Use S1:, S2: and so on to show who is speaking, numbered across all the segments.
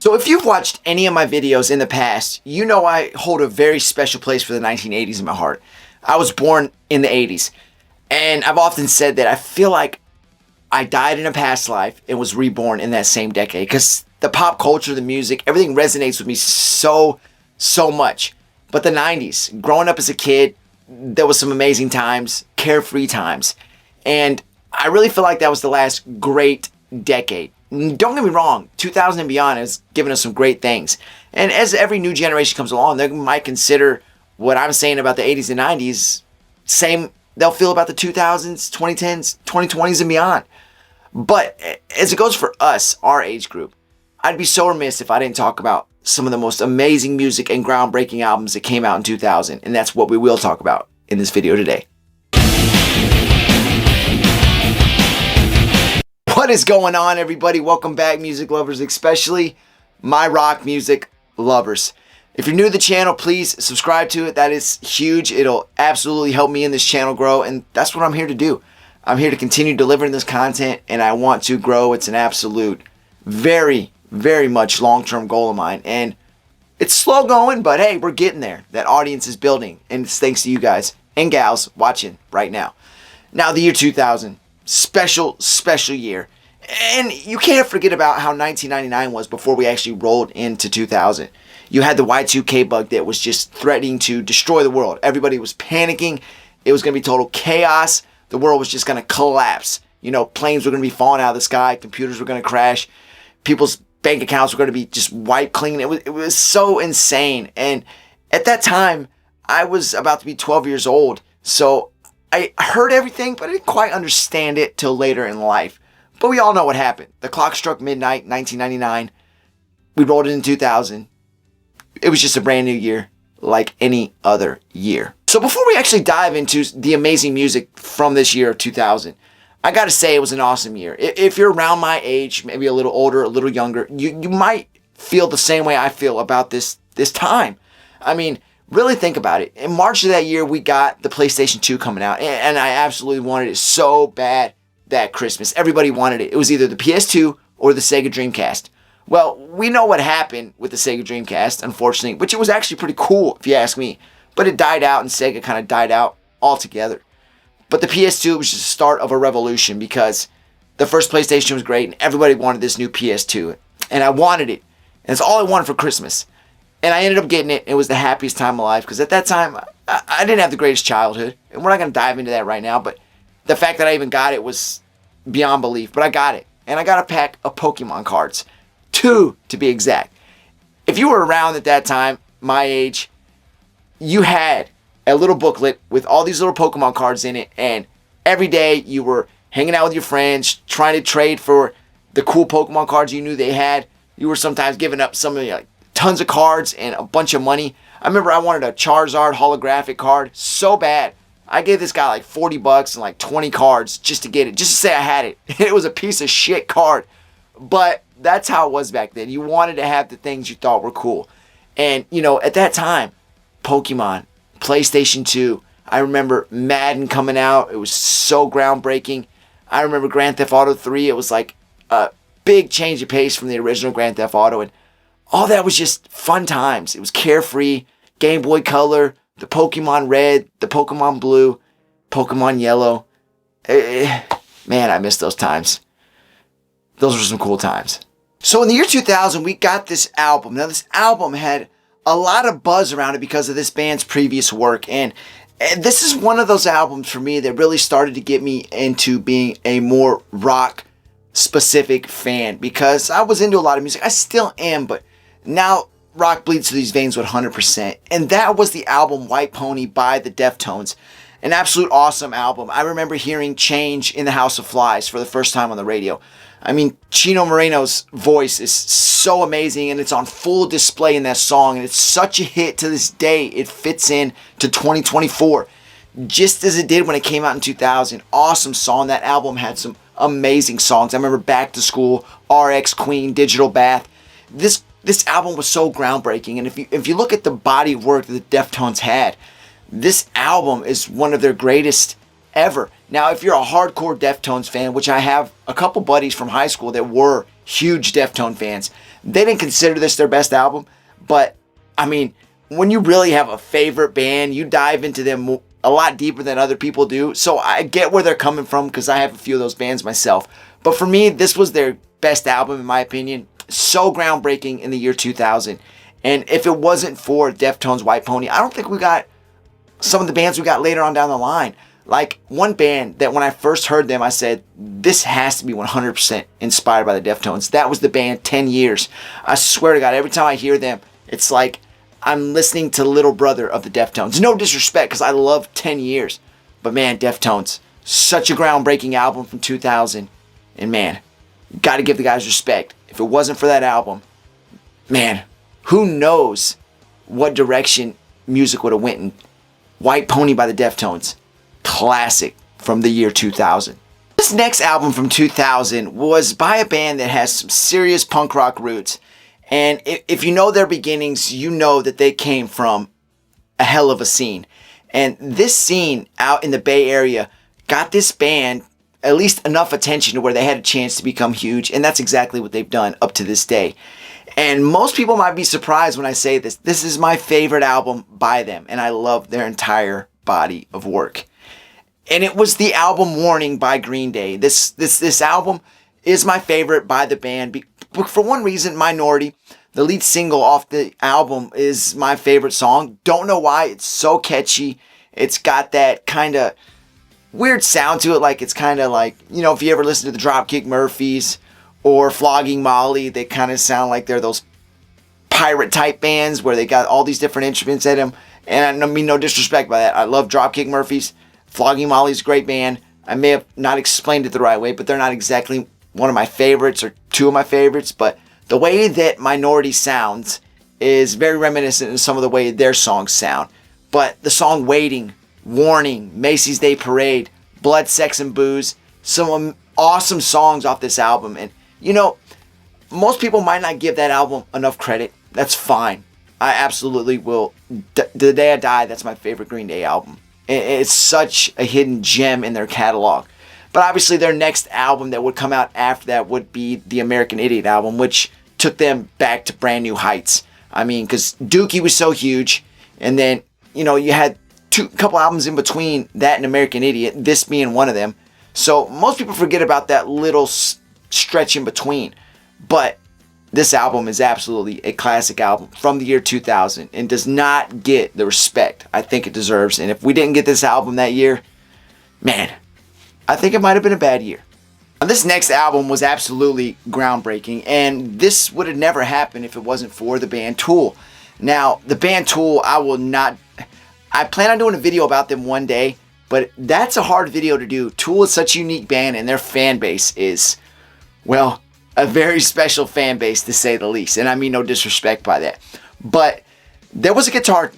S1: So if you've watched any of my videos in the past, you know I hold a very special place for the 1980s in my heart. I was born in the 80s, and I've often said that I feel like I died in a past life and was reborn in that same decade because the pop culture, the music, everything resonates with me so much. But the 90s, growing up as a kid, there was some amazing times, carefree times, and I really feel like that was the last great decade. Don't get me wrong, 2000 and beyond has given us some great things. And as every new generation comes along, they might consider what I'm saying about the 80s and 90s, same they'll feel about the 2000s, 2010s, 2020s and beyond. But as it goes for us, our age group, I'd be so remiss if I didn't talk about some of the most amazing music and groundbreaking albums that came out in 2000. And that's what we will talk about in this video today. What is going on, everybody? Welcome back, music lovers, especially my rock music lovers. If you're new to the channel, please subscribe to it. That is huge. It'll absolutely help me and this channel grow, and that's what I'm here to do. I'm here to continue delivering this content, and I want to grow. It's an absolute, very much long-term goal of mine, and it's slow going, but hey, we're getting there. That audience is building, and it's thanks to you guys and gals watching right now. Now, the year 2000. Special year. And you can't forget about how 1999 was before we actually rolled into 2000. You had the Y2K bug that was just threatening to destroy the world. Everybody was panicking. It was going to be total chaos. The world was just going to collapse. You know, planes were going to be falling out of the sky. Computers were going to crash. People's bank accounts were going to be just wiped clean. It was so insane. And at that time, I was about to be 12 years old. So I heard everything, but I didn't quite understand it till later in life. But we all know what happened. The clock struck midnight, 1999. We rolled it in 2000. It was just a brand new year, like any other year. So before we actually dive into the amazing music from this year of 2000, I gotta say it was an awesome year. If you're around my age, maybe a little older, a little younger, you might feel the same way I feel about this time. I mean, really think about it. In March of that year, we got the PlayStation 2 coming out, and I absolutely wanted it so bad that Christmas. Everybody wanted it. It was either the PS2 or the Sega Dreamcast. Well, we know what happened with the Sega Dreamcast, unfortunately, which it was actually pretty cool, if you ask me. But it died out, and Sega kind of died out altogether. But the PS2 was just the start of a revolution because the first PlayStation was great, and everybody wanted this new PS2. And I wanted it. And it's all I wanted for Christmas. And I ended up getting it. It was the happiest time of my life because at that time, I didn't have the greatest childhood. And we're not going to dive into that right now. But the fact that I even got it was beyond belief. But I got it. And I got a pack of Pokemon cards. 2, to be exact. If you were around at that time, my age, you had a little booklet with all these little Pokemon cards in it. And every day you were hanging out with your friends, trying to trade for the cool Pokemon cards you knew they had. You were sometimes giving up some of your tons of cards and a bunch of money. I remember I wanted a Charizard holographic card so bad. I gave this guy like 40 bucks and like 20 cards just to get it, just to say I had it. It was a piece of shit card. But that's how it was back then. You wanted to have the things you thought were cool. And, you know, at that time, Pokemon, PlayStation 2, I remember Madden coming out. It was so groundbreaking. I remember Grand Theft Auto 3. It was like a big change of pace from the original Grand Theft Auto. And all that was just fun times. It was carefree, Game Boy Color, the Pokemon Red, the Pokemon Blue, Pokemon Yellow. Man, I miss those times. Those were some cool times. So in the year 2000, we got this album. Now, this album had a lot of buzz around it because of this band's previous work. And this is one of those albums for me that really started to get me into being a more rock-specific fan because I was into a lot of music. I still am, but now rock bleeds through these veins 100%. And that was the album White Pony by the Deftones. An absolute awesome album. I remember hearing Change in the House of Flies for the first time on the radio. I mean, Chino Moreno's voice is so amazing and it's on full display in that song. And it's such a hit to this day. It fits in to 2024. Just as it did when it came out in 2000. Awesome song. That album had some amazing songs. I remember Back to School, RX Queen, Digital Bath. This album was so groundbreaking, and if you look at the body of work that the Deftones had, this album is one of their greatest ever. Now, if you're a hardcore Deftones fan, which I have a couple buddies from high school that were huge Deftone fans, They didn't consider this their best album, but I mean, when you really have a favorite band, you dive into them a lot deeper than other people do. So I get where they're coming from because I have a few of those bands myself. But for me, this was their best album in my opinion. So groundbreaking in the year 2000. And if it wasn't for Deftones' White Pony, I don't think we got some of the bands we got later on down the line. Like one band that when I first heard them, I said, this has to be 100% inspired by the Deftones. That was the band 10 Years. I swear to God, every time I hear them, it's like I'm listening to little brother of the Deftones. No disrespect, because I love 10 Years. But man, Deftones, such a groundbreaking album from 2000. And man, you got to give the guys respect. If it wasn't for that album, man, who knows what direction music would have went in. White Pony by the Deftones. Classic from the year 2000. This next album from 2000 was by a band that has some serious punk rock roots. And if you know their beginnings, you know that they came from a hell of a scene. And this scene out in the Bay Area got this band at least enough attention to where they had a chance to become huge. And that's exactly what they've done up to this day. And most people might be surprised when I say this. This is my favorite album by them. And I love their entire body of work. And it was the album Warning by Green Day. This album is my favorite by the band. For one reason, Minority, the lead single off the album, is my favorite song. Don't know why. It's so catchy. It's got that kind of weird sound to it. Like it's kind of like, you know, if you ever listen to the Dropkick Murphys or Flogging Molly, they kind of sound like they're those pirate type bands where they got all these different instruments in them. And I mean no disrespect by that. I love Dropkick Murphys. Flogging Molly's a great band. I may have not explained it the right way, but they're not exactly one of my favorites or two of my favorites. But the way that Minority sounds is very reminiscent of some of the way their songs sound. But the song Waiting, Warning, Macy's Day Parade, Blood, Sex, and Booze, some awesome songs off this album. And, you know, most people might not give that album enough credit. That's fine. I absolutely will. The Day I Die, that's my favorite Green Day album. It's such a hidden gem in their catalog. But obviously their next album that would come out after that would be the American Idiot album, which took them back to brand new heights. I mean, because Dookie was so huge. And then, you know, you had a couple albums in between that and American Idiot, this being one of them. So most people forget about that little stretch in between. But this album is absolutely a classic album from the year 2000 and does not get the respect I think it deserves. And if we didn't get this album that year, man, I think it might have been a bad year. Now, this next album was absolutely groundbreaking, and this would have never happened if it wasn't for the band Tool. Now, the band Tool, I plan on doing a video about them one day, but that's a hard video to do. Tool is such a unique band, and their fan base is, well, a very special fan base to say the least. And I mean no disrespect by that. But there was a guitar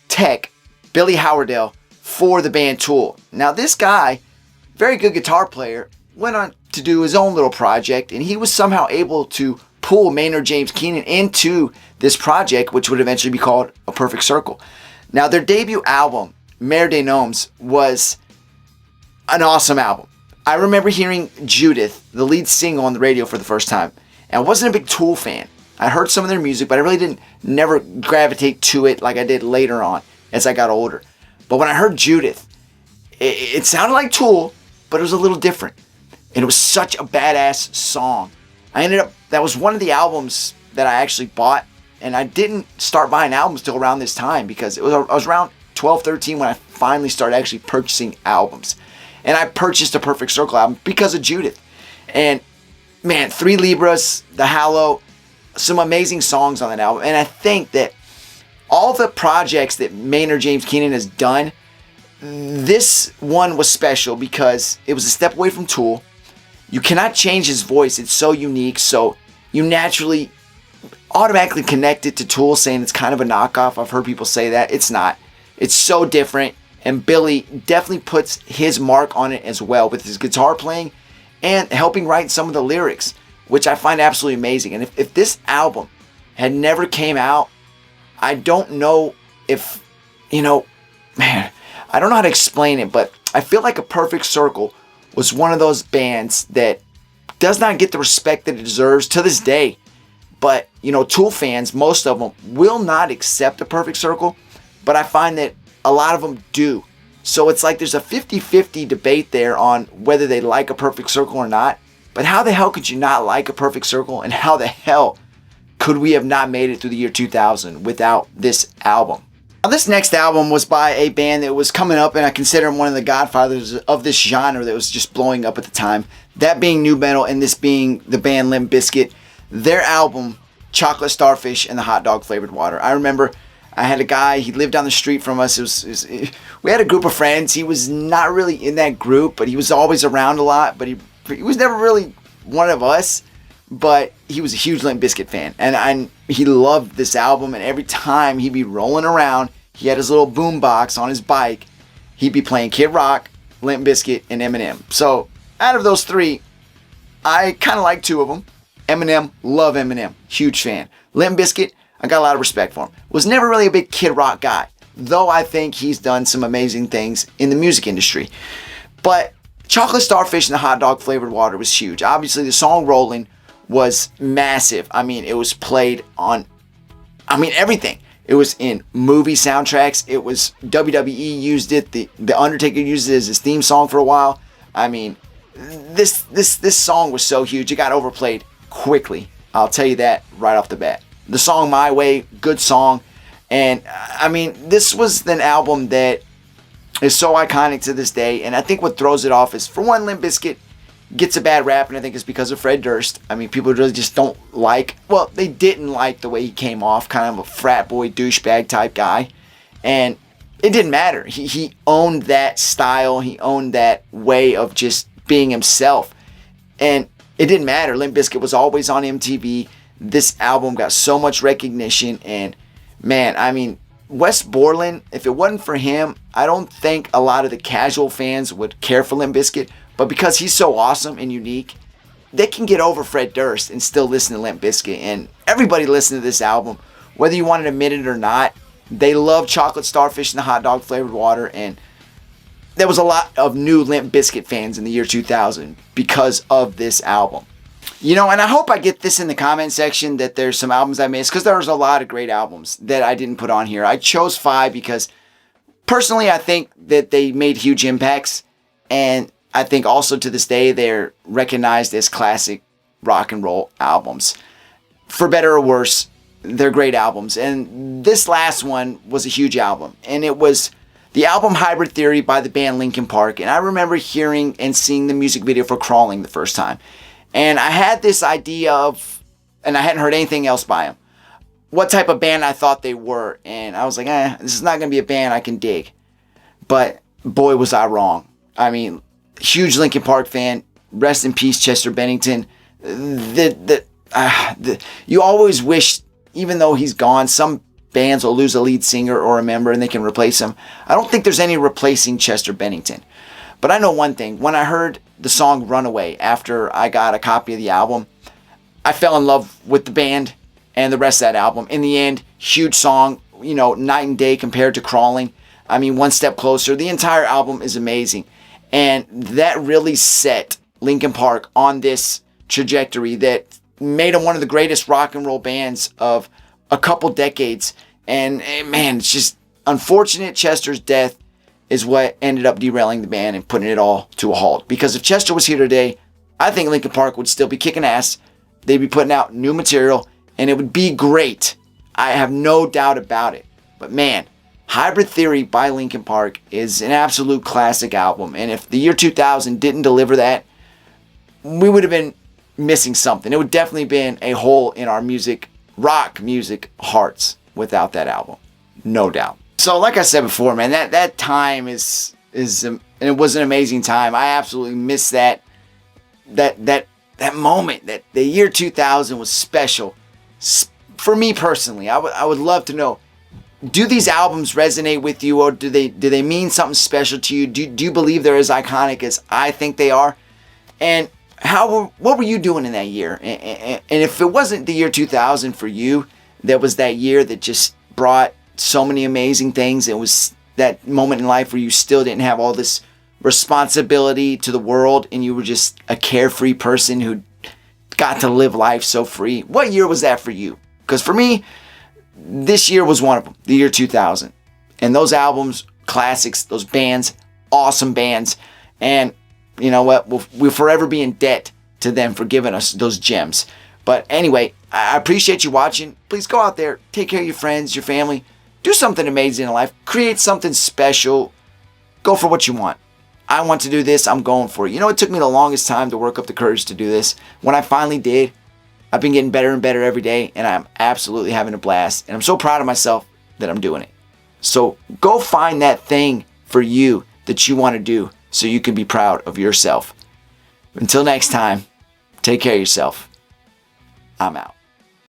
S1: tech, Billy Howardell, for the band Tool. Now this guy, very good guitar player, went on to do his own little project, and he was somehow able to pull Maynard James Keenan into this project, which would eventually be called A Perfect Circle. Now their debut album, Mare des Gnomes, was an awesome album. I remember hearing Judith, the lead single, on the radio for the first time. And I wasn't a big Tool fan. I heard some of their music, but I really never gravitate to it like I did later on as I got older. But when I heard Judith, it sounded like Tool, but it was a little different. And it was such a badass song. That was one of the albums that I actually bought. And I didn't start buying albums till around this time because I was around 12, 13 when I finally started actually purchasing albums. And I purchased a Perfect Circle album because of Judith. And man, Three Libras, The Hallow, some amazing songs on that album. And I think that all the projects that Maynard James Keenan has done, this one was special because it was a step away from Tool. You cannot change his voice. It's so unique. So you naturally automatically connect it to Tool, saying it's kind of a knockoff. I've heard people say that. It's not. It's so different. And Billy definitely puts his mark on it as well with his guitar playing and helping write some of the lyrics, which I find absolutely amazing. And if this album had never came out, I don't know if, you know, man, I don't know how to explain it, but I feel like A Perfect Circle was one of those bands that does not get the respect that it deserves to this day. But, you know, Tool fans, most of them will not accept a perfect circle, but I find that a lot of them do. So it's like there's a 50-50 debate there on whether they like a perfect circle or not. But how the hell could you not like a perfect circle? And how the hell could we have not made it through the year 2000 without this album? Now, this next album was by a band that was coming up, and I consider them one of the godfathers of this genre that was just blowing up at the time. That being nu metal, and this being the band Limp Bizkit. Their album, Chocolate Starfish and the Hot Dog Flavored Water. I remember I had a guy, he lived down the street from us. We had a group of friends. He was not really in that group, but he was always around a lot. But he was never really one of us, but he was a huge Limp Bizkit fan. And he loved this album, and every time he'd be rolling around, he had his little boom box on his bike. He'd be playing Kid Rock, Limp Bizkit, and Eminem. So out of those three, I kind of like two of them. Eminem, love Eminem, huge fan. Limp Bizkit, I got a lot of respect for him. Was never really a big Kid Rock guy, though I think he's done some amazing things in the music industry. But Chocolate Starfish and the Hot Dog Flavored Water was huge. Obviously, the song Rolling was massive. I mean, it was played on, everything. It was in movie soundtracks. It was WWE used it. The Undertaker used it as his theme song for a while. I mean, this song was so huge. It got overplayed quickly. I'll tell you that right off the bat. The song My Way, good song. And I mean, this was an album that is so iconic to this day. And I think what throws it off is, for one, Limp Bizkit gets a bad rap, and I think it's because of Fred Durst. I mean, people really just don't like, well, they didn't like the way he came off, kind of a frat boy, douchebag type guy. And it didn't matter. He owned that style. He owned that way of just being himself. And it didn't matter. Limp Bizkit was always on MTV. This album got so much recognition. And man, I mean, Wes Borland, if it wasn't for him, I don't think a lot of the casual fans would care for Limp Bizkit. But because he's so awesome and unique, they can get over Fred Durst and still listen to Limp Bizkit. And everybody listened to this album, whether you want to admit it or not. They love Chocolate Starfish and the Hot Dog Flavored Water. And there was a lot of new Limp Bizkit fans in the year 2000 because of this album. You know, and I hope I get this in the comment section, that there's some albums I missed, because there's a lot of great albums that I didn't put on here. I chose 5 because personally I think that they made huge impacts, and I think also to this day they're recognized as classic rock and roll albums. For better or worse, they're great albums. And this last one was a huge album, and it was the album Hybrid Theory by the band Linkin Park. And I remember hearing and seeing the music video for Crawling the first time. And I had this idea of, and I hadn't heard anything else by them, what type of band I thought they were. And I was like, this is not going to be a band I can dig. But boy, was I wrong. I mean, huge Linkin Park fan. Rest in peace, Chester Bennington. You always wish, even though he's gone, some bands will lose a lead singer or a member and they can replace him. I don't think there's any replacing Chester Bennington. But I know one thing. When I heard the song Runaway after I got a copy of the album, I fell in love with the band and the rest of that album. In the end, huge song, you know, night and day compared to Crawling. I mean, One Step Closer. The entire album is amazing. And that really set Linkin Park on this trajectory that made them one of the greatest rock and roll bands of a couple decades. And man, it's just unfortunate Chester's death is what ended up derailing the band and putting it all to a halt. Because if Chester was here today, I think Linkin Park would still be kicking ass. They'd be putting out new material, and it would be great. I have no doubt about it. But man, Hybrid Theory by Linkin Park is an absolute classic album. And if the year 2000 didn't deliver that, we would have been missing something. It would definitely been a hole in our rock music hearts without that album. No doubt. So like I said before, man, that time is and it was an amazing time. I absolutely miss that moment. That the year 2000 was special for me personally. I would love to know, do these albums resonate with you, or do they mean something special to you? Do you believe they're as iconic as I think they are? And what were you doing in that year? And if it wasn't the year 2000 for you, that was that year that just brought so many amazing things. It was that moment in life where you still didn't have all this responsibility to the world, and you were just a carefree person who got to live life so free. What year was that for you? Because for me, this year was one of them, the year 2000. And those albums, classics, those bands, awesome bands. And you know what? We'll forever be in debt to them for giving us those gems. But anyway, I appreciate you watching. Please go out there, take care of your friends, your family. Do something amazing in life. Create something special. Go for what you want. I want to do this. I'm going for it. You know, it took me the longest time to work up the courage to do this. When I finally did, I've been getting better and better every day, and I'm absolutely having a blast. And I'm so proud of myself that I'm doing it. So go find that thing for you that you want to do so you can be proud of yourself. Until next time, take care of yourself. I'm out.